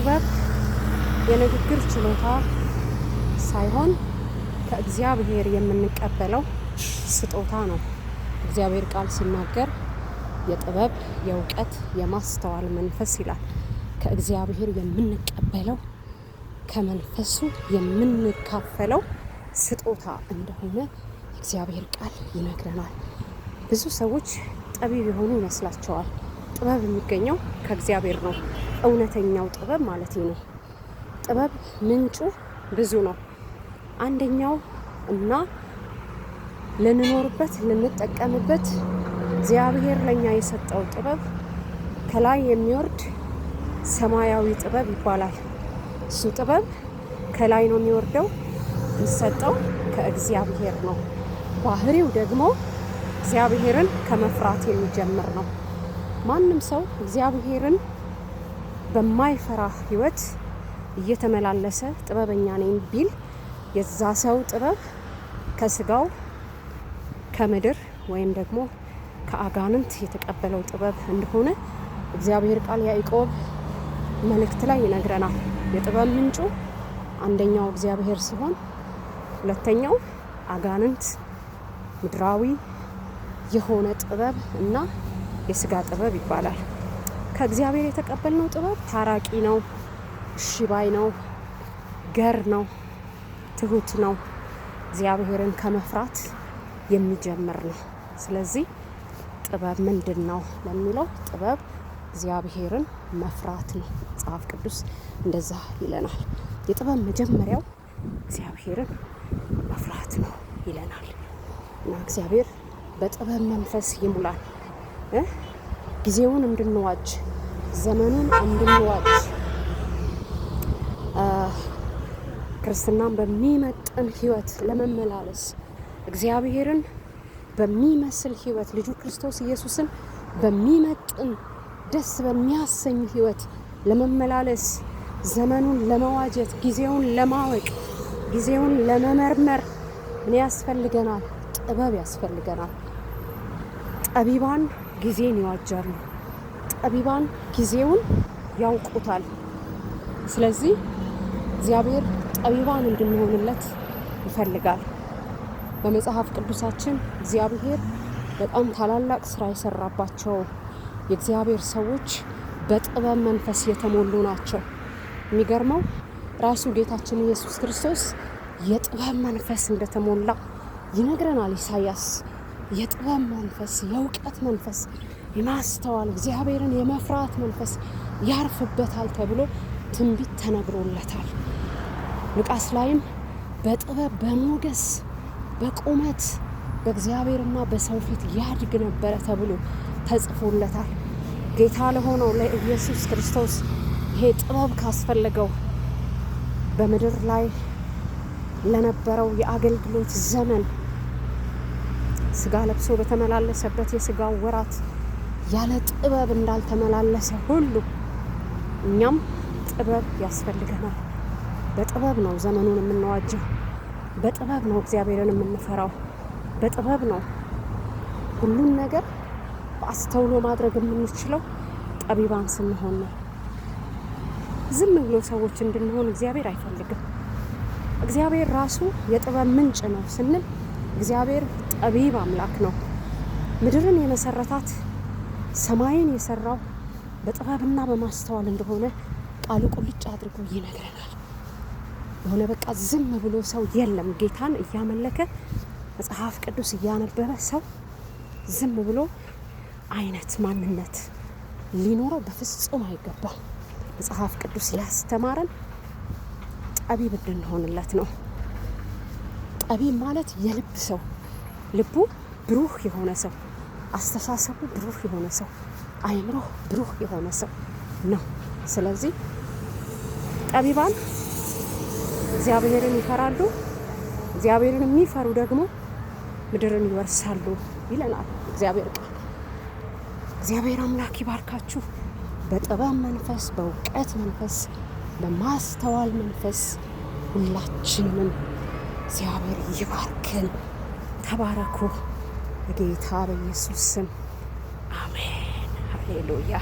ጥበብ የንግግር ችሎታ ሳይሆን ከእግዚአብሔር የምንቀበለው ስጦታ ነው። እግዚአብሔር ቃል ሲናገር የጥበብ፣ የእውቀት፣ የማስተዋል መንፈስ ይላል። ከእግዚአብሔር የምንቀበለው ከመንፈሱ የምንካፈለው ስጦታ እንደሆነ እግዚአብሔር ቃል ይነግረናል። ብዙ ሰዎች ጠቢብ የሆኑ ይመስላቸዋል። ጥበብ የሚገኘው ከእግዚአብሔር ነው። እውነተኛው ጥበብ ማለት ነው። ጥበብ ምንጩ ብዙ ነው። አንደኛው እና ልንኖርበት ልንጠቀምበት እግዚአብሔር ለኛ የሰጠው ጥበብ ከላይ የሚወርድ ሰማያዊ ጥበብ ይባላል። እሱ ጥበብ ከላይ ነው የሚወርደው፣ የሚሰጠው ከእግዚአብሔር ነው። ባህሪው ደግሞ እግዚአብሔርን ከመፍራት የሚጀምር ነው። ማንም ሰው እግዚአብሔርን በማይፈራ ሕይወት እየተመላለሰ ጥበበኛ ነኝ ቢል የዛ ሰው ጥበብ ከስጋው ከምድር ወይም ደግሞ ከአጋንንት የተቀበለው ጥበብ እንደሆነ እግዚአብሔር ቃል ያዕቆብ መልእክት ላይ ይነግረናል። የጥበብ ምንጩ አንደኛው እግዚአብሔር ሲሆን ሁለተኛው አጋንንት ምድራዊ የሆነ ጥበብ እና የስጋ ጥበብ ይባላል። ከእግዚአብሔር የተቀበልነው ጥበብ ታራቂ ነው፣ እሺ ባይ ነው፣ ገር ነው፣ ትሁት ነው። እግዚአብሔርን ከመፍራት የሚጀምር ነው። ስለዚህ ጥበብ ምንድን ነው ለሚለው ጥበብ እግዚአብሔርን መፍራት ነው። መጽሐፍ ቅዱስ እንደዛ ይለናል። የጥበብ መጀመሪያው እግዚአብሔርን መፍራት ነው ይለናል። እና እግዚአብሔር በጥበብ መንፈስ ይሙላል። ጊዜውን እንድንዋጅ፣ ዘመኑን እንድንዋጅ፣ ክርስትናን በሚመጥን ህይወት ለመመላለስ እግዚአብሔርን በሚመስል ህይወት ልጁ ክርስቶስ ኢየሱስን በሚመጥን ደስ በሚያሰኝ ህይወት ለመመላለስ ዘመኑን ለመዋጀት ጊዜውን ለማወቅ ጊዜውን ለመመርመር ምን ያስፈልገናል? ጥበብ ያስፈልገናል። ጠቢባን ጊዜን ይዋጃሉ። ጠቢባን ጊዜውን ያውቁታል። ስለዚህ እግዚአብሔር ጠቢባን እንድንሆንለት ይፈልጋል። በመጽሐፍ ቅዱሳችን እግዚአብሔር በጣም ታላላቅ ስራ የሰራባቸው የእግዚአብሔር ሰዎች በጥበብ መንፈስ የተሞሉ ናቸው። የሚገርመው ራሱ ጌታችን ኢየሱስ ክርስቶስ የጥበብ መንፈስ እንደተሞላ ይነግረናል። ኢሳያስ የጥበብ መንፈስ፣ የእውቀት መንፈስ፣ የማስተዋል እግዚአብሔርን የመፍራት መንፈስ ያርፍበታል ተብሎ ትንቢት ተነግሮለታል። ሉቃስ ላይም በጥበብ በሞገስ በቁመት በእግዚአብሔርና በሰው ፊት ያድግ ነበረ ተብሎ ተጽፎለታል። ጌታ ለሆነው ለኢየሱስ ክርስቶስ ይሄ ጥበብ ካስፈለገው በምድር ላይ ለነበረው የአገልግሎት ዘመን ስጋ ለብሶ በተመላለሰበት የስጋው ወራት ያለ ጥበብ እንዳልተመላለሰ ሁሉ እኛም ጥበብ ያስፈልገናል። በጥበብ ነው ዘመኑን የምንዋጀው። በጥበብ ነው እግዚአብሔርን የምንፈራው። በጥበብ ነው ሁሉን ነገር በአስተውሎ ማድረግ የምንችለው ጠቢባን ስንሆን ነው። ዝም ብሎ ሰዎች እንድንሆን እግዚአብሔር አይፈልግም። እግዚአብሔር ራሱ የጥበብ ምንጭ ነው ስንል እግዚአብሔር ጠቢብ አምላክ ነው። ምድርን የመሰረታት ሰማይን የሰራው በጥበብና በማስተዋል እንደሆነ ቃሉ ቁልጭ አድርጎ ይነግረናል። የሆነ በቃ ዝም ብሎ ሰው የለም። ጌታን እያመለከ መጽሐፍ ቅዱስ እያነበበ ሰው ዝም ብሎ አይነት ማንነት ሊኖረው በፍጹም አይገባም። መጽሐፍ ቅዱስ ያስተማረን ጠቢብ እንድንሆንለት ነው። ጠቢብ ማለት የልብ ሰው፣ ልቡ ብሩህ የሆነ ሰው፣ አስተሳሰቡ ብሩህ የሆነ ሰው፣ አይምሮ ብሩህ የሆነ ሰው ነው። ስለዚህ ጠቢባን እግዚአብሔርን ይፈራሉ፣ እግዚአብሔርን የሚፈሩ ደግሞ ምድርን ይወርሳሉ ይለናል እግዚአብሔር ቃል። እግዚአብሔር አምላክ ይባርካችሁ። በጥበብ መንፈስ፣ በእውቀት መንፈስ፣ በማስተዋል መንፈስ ሁላችንንም እግዚአብሔር ይባርክን። ተባረኩ። በጌታ በኢየሱስ ስም አሜን። ሃሌሉያ።